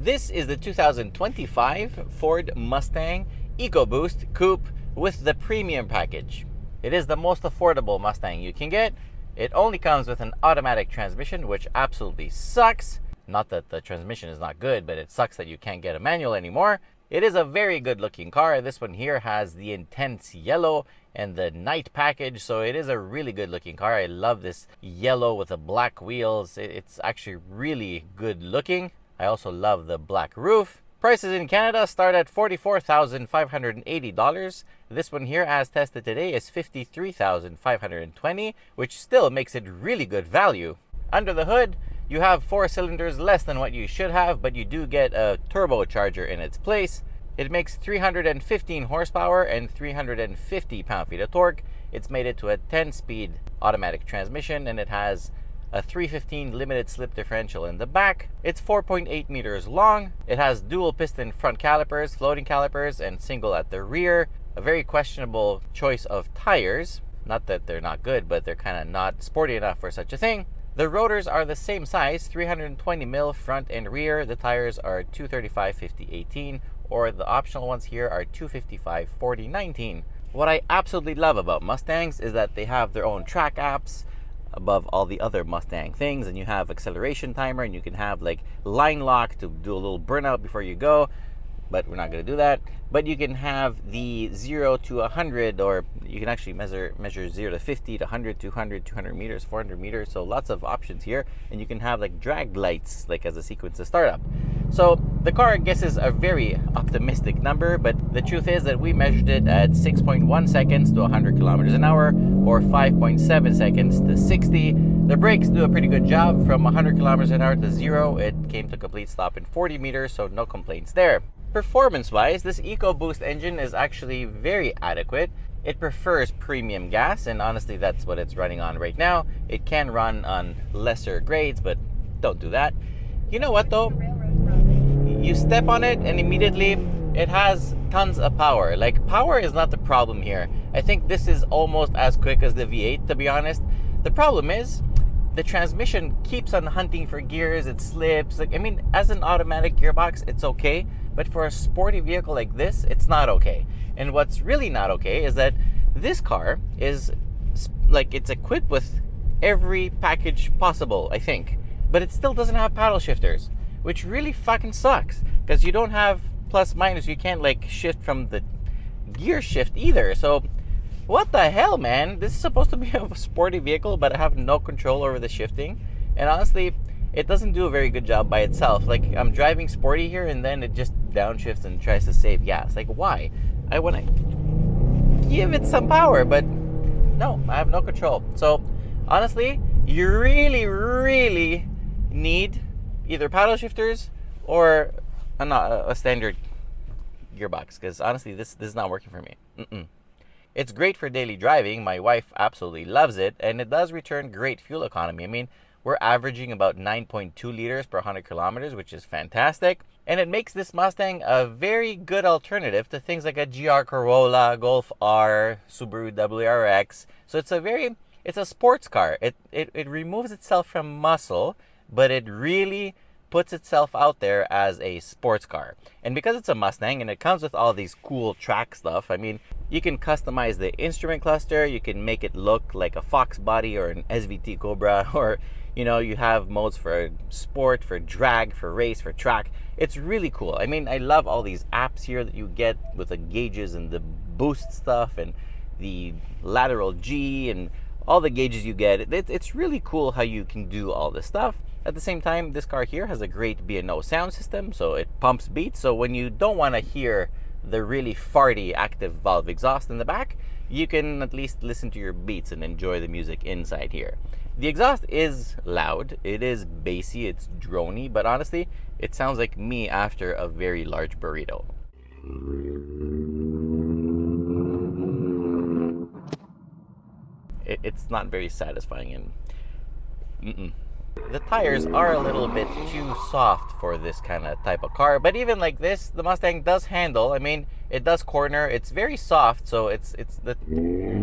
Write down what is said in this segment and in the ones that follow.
This is the 2025 Ford Mustang Ecoboost Coupe with the premium package. It is the most affordable Mustang you can get. It only comes with an automatic transmission, which absolutely sucks. Not that the transmission is not good, but it sucks that you can't get a manual anymore. It is a very good looking car. This one here has the intense yellow and the night package, so it is a really good looking car. I love this yellow with the black wheels. It's actually really good looking. I also love the black roof. Prices in Canada start at $44,580. This one here, as tested today, is $53,520, which still makes it really good value. Under the hood, you have 4 cylinders less than what you should have, but you do get a turbocharger in its place. It makes 315 horsepower and 350 pound-feet of torque. It's made it to a 10-speed automatic transmission, and it has a 315 limited slip differential in the back. It's 4.8 meters long. It has dual piston front calipers, floating calipers, and single at the rear. A very questionable choice of tires. Not that they're not good, but they're kind of not sporty enough for such a thing. The rotors are the same size, 320 mil front and rear. The tires are 235/50/18, or the optional ones here are 255/40/19. What I absolutely love about Mustangs is that they have their own track apps above all the other Mustang things, and you have acceleration timer, and you can have like line lock to do a little burnout before you go, but we're not going to do that. But you can have the 0 to 100, or you can actually measure 0 to 50 to 100, 200, 200 meters, 400 meters, so lots of options here. And you can have like drag lights like as a sequence to start up. So the car guesses a very optimistic number, but the truth is that we measured it at 6.1 seconds to 100 kilometers an hour, or 5.7 seconds to 60. The brakes do a pretty good job. From 100 kilometers an hour to 0, it came to complete stop in 40 meters, so no complaints there. Performance-wise, this EcoBoost engine is actually very adequate. It prefers premium gas, and honestly, that's what it's running on right now. It can run on lesser grades, but don't do that. You know what though? You step on it and immediately it has tons of power. Like, power is not the problem here. I think this is almost as quick as the V8, to be honest. The problem is the transmission keeps on hunting for gears. It slips. Like, I mean, as an automatic gearbox, it's okay. But for a sporty vehicle like this, it's not okay. And what's really not okay is that this car is like, it's equipped with every package possible, I think. But it still doesn't have paddle shifters, which really fucking sucks. Because you don't have plus minus. You can't like shift from the gear shift either. So what the hell, man? This is supposed to be a sporty vehicle, but I have no control over the shifting. And honestly, it doesn't do a very good job by itself. Like, I'm driving sporty here, and then it just downshifts and tries to save gas. Like, why? I want to give it some power, but no, I have no control. So honestly, you really, really need either paddle shifters or a standard gearbox, because honestly, this is not working for me. It's great for daily driving. My wife absolutely loves it, and it does return great fuel economy. I mean, we're averaging about 9.2 liters per 100 kilometers, which is fantastic. And it makes this Mustang a very good alternative to things like a GR Corolla, Golf R, Subaru WRX. So it's a sports car. It removes itself from muscle, but it really puts itself out there as a sports car. And because it's a Mustang and it comes with all these cool track stuff, I mean, you can customize the instrument cluster, you can make it look like a Fox body or an SVT Cobra, or you know, you have modes for sport, for drag, for race, for track. It's really cool. I mean, I love all these apps here that you get with the gauges and the boost stuff and the lateral G and all the gauges you get. It's really cool how you can do all this stuff. At the same time, this car here has a great B&O sound system, so it pumps beats. So when you don't want to hear the really farty active valve exhaust in the back, you can at least listen to your beats and enjoy the music inside here. The exhaust is loud, it is bassy, it's droney, but honestly, it sounds like me after a very large burrito. It's not very satisfying, and the tires are a little bit too soft for this kind of type of car, but even like this, the Mustang does handle. I mean, it does corner. It's very soft, so the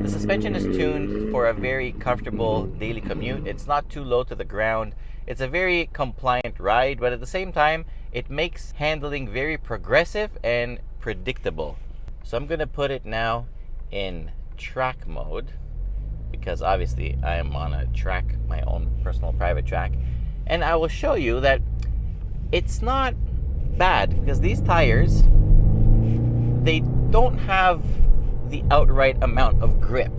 suspension is tuned for a very comfortable daily commute. It's not too low to the ground. It's a very compliant ride, but at the same time, it makes handling very progressive and predictable. So I'm gonna put it now in track mode, because obviously I am on a track, my own personal private track, and I will show you that it's not bad, because these tires, they don't have the outright amount of grip.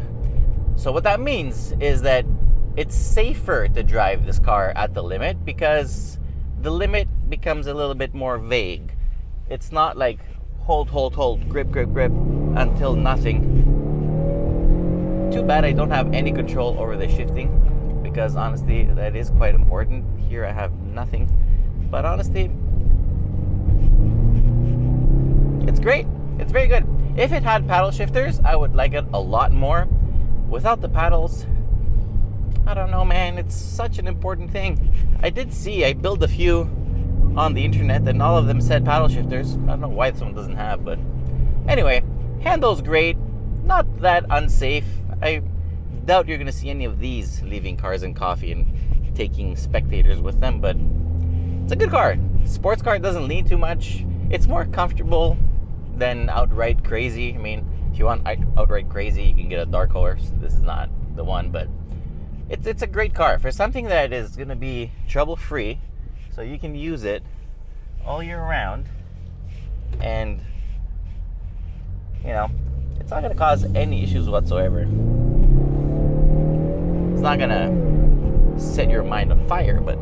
So what that means is that it's safer to drive this car at the limit, because the limit becomes a little bit more vague. It's not like hold, grip until nothing. Too bad I don't have any control over the shifting, because honestly, that is quite important. Here I have nothing, but honestly, it's great. It's very good. If it had paddle shifters, I would like it a lot more. Without the paddles, I don't know, man. It's such an important thing. I built a few on the internet, and all of them said paddle shifters. I don't know why this one doesn't have, but anyway, handles great. Not that unsafe. I doubt you're gonna see any of these leaving Cars and Coffee and taking spectators with them, but it's a good car. Sports car doesn't lean too much. It's more comfortable than outright crazy. I mean, if you want outright crazy, you can get a dark horse. This is not the one, but it's a great car for something that is gonna be trouble-free, so you can use it all year round, and you know, it's not gonna cause any issues whatsoever. It's not gonna set your mind on fire, but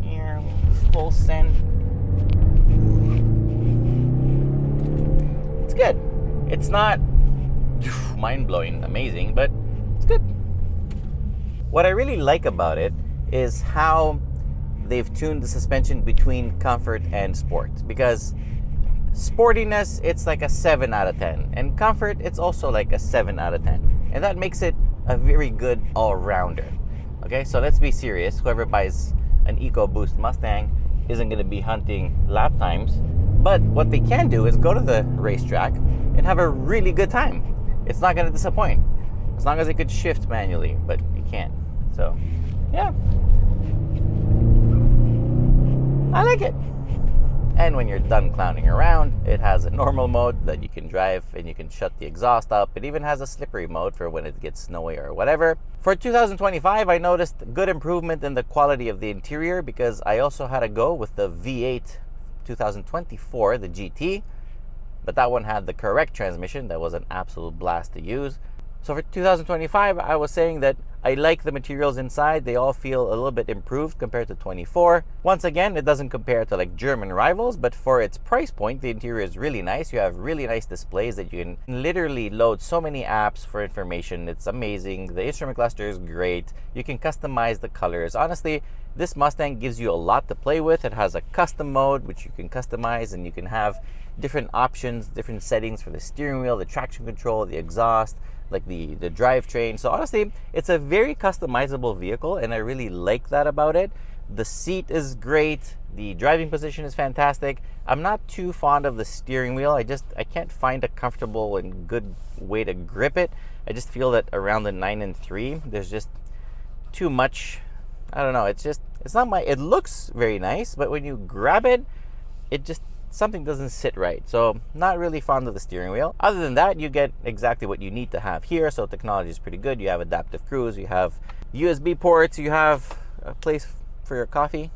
here, full send. It's good. It's not mind-blowing amazing, but it's good. What I really like about it is how they've tuned the suspension between comfort and sport, because sportiness, it's like a 7 out of 10, and comfort, it's also like a 7 out of 10, and that makes it a very good all-rounder. Okay, so let's be serious. Whoever buys an Ecoboost Mustang isn't going to be hunting lap times, but what they can do is go to the racetrack and have a really good time. It's not going to disappoint, as long as it could shift manually, but you can't. So yeah, I like it. And when you're done clowning around, it has a normal mode that you can drive, and you can shut the exhaust up. It even has a slippery mode for when it gets snowy or whatever. For 2025, I noticed good improvement in the quality of the interior, because I also had to go with the V8 2024, the GT, but that one had the correct transmission. That was an absolute blast to use. So for 2025, I was saying that I like the materials inside. They all feel a little bit improved compared to 24. Once again, it doesn't compare to like German rivals, but for its price point, the interior is really nice. You have really nice displays that you can literally load so many apps for information. It's amazing. The instrument cluster is great. You can customize the colors. Honestly, this Mustang gives you a lot to play with. It has a custom mode, which you can customize, and you can have different options, different settings for the steering wheel, the traction control, the exhaust, like the drivetrain. So honestly, it's a very customizable vehicle, and I really like that about it. The seat is great. The driving position is fantastic. I'm not too fond of the steering wheel. I can't find a comfortable and good way to grip it. I just feel that around the 9 and 3, there's just too much. I don't know. It's not my. It looks very nice, but when you grab it, something doesn't sit right. So not really fond of the steering wheel. Other than that, you get exactly what you need to have here. So technology is pretty good. You have adaptive cruise, you have USB ports, you have a place for your coffee.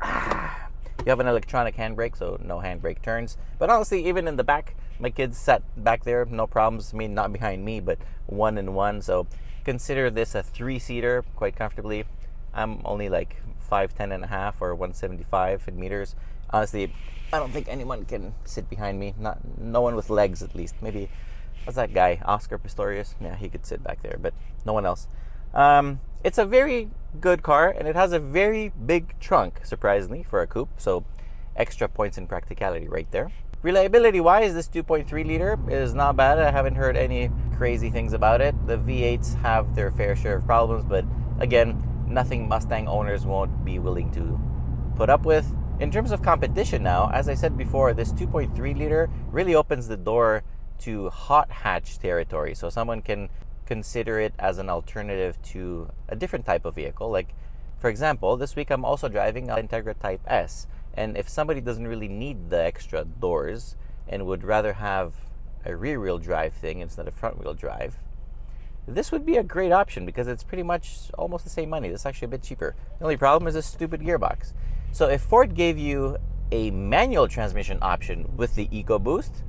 You have an electronic handbrake, so no handbrake turns. But honestly, even in the back, my kids sat back there, no problems. I mean, not behind me, but 1 and 1. So consider this a 3-seater quite comfortably. I'm only like 5'10" and a half or 175 in meters. Honestly, I don't think anyone can sit behind me. No one with legs, at least. Maybe, what's that guy? Oscar Pistorius? Yeah, he could sit back there, but no one else. It's a very good car, and it has a very big trunk, surprisingly, for a coupe. So extra points in practicality right there. Reliability-wise, this 2.3 liter is not bad. I haven't heard any crazy things about it. The V8s have their fair share of problems, but again, nothing Mustang owners won't be willing to put up with. In terms of competition now, as I said before, this 2.3 liter really opens the door to hot hatch territory. So someone can consider it as an alternative to a different type of vehicle. Like, for example, this week I'm also driving an Integra Type S, and if somebody doesn't really need the extra doors and would rather have a rear-wheel drive thing instead of front-wheel drive, this would be a great option because it's pretty much almost the same money. It's actually a bit cheaper. The only problem is a stupid gearbox. So if Ford gave you a manual transmission option with the EcoBoost,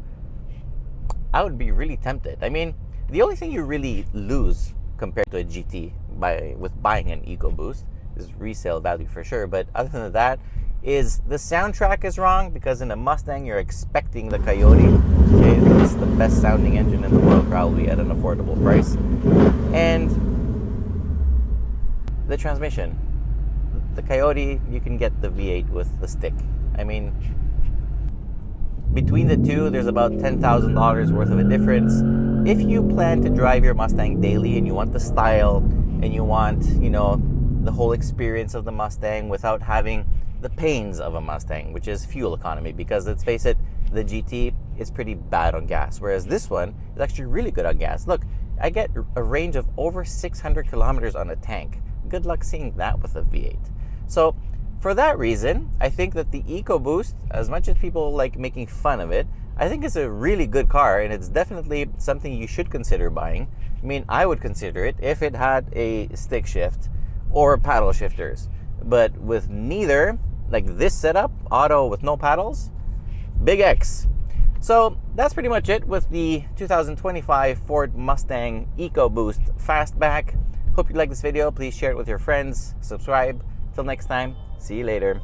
I would be really tempted. I mean, the only thing you really lose compared to a GT with buying an EcoBoost is resale value for sure. But other than that, is the soundtrack is wrong because in a Mustang you're expecting the Coyote. Okay, that's the best sounding engine in the world, probably at an affordable price. And the transmission, the Coyote, you can get the V8 with the stick. I mean, between the two, there's about $10,000 worth of a difference. If you plan to drive your Mustang daily and you want the style and you want, you know, the whole experience of the Mustang without having the pains of a Mustang, which is fuel economy, because let's face it, the GT is pretty bad on gas, whereas this one is actually really good on gas. Look, I get a range of over 600 kilometers on a tank. Good luck seeing that with a V8. So for that reason, I think that the EcoBoost, as much as people like making fun of it, I think it's a really good car, and it's definitely something you should consider buying. I mean, I would consider it if it had a stick shift or paddle shifters. But with neither, like this setup, auto with no paddles, big X. So that's pretty much it with the 2025 Ford Mustang Ecoboost Fastback. Hope you like this video. Please share it with your friends. Subscribe. Till next time, see you later.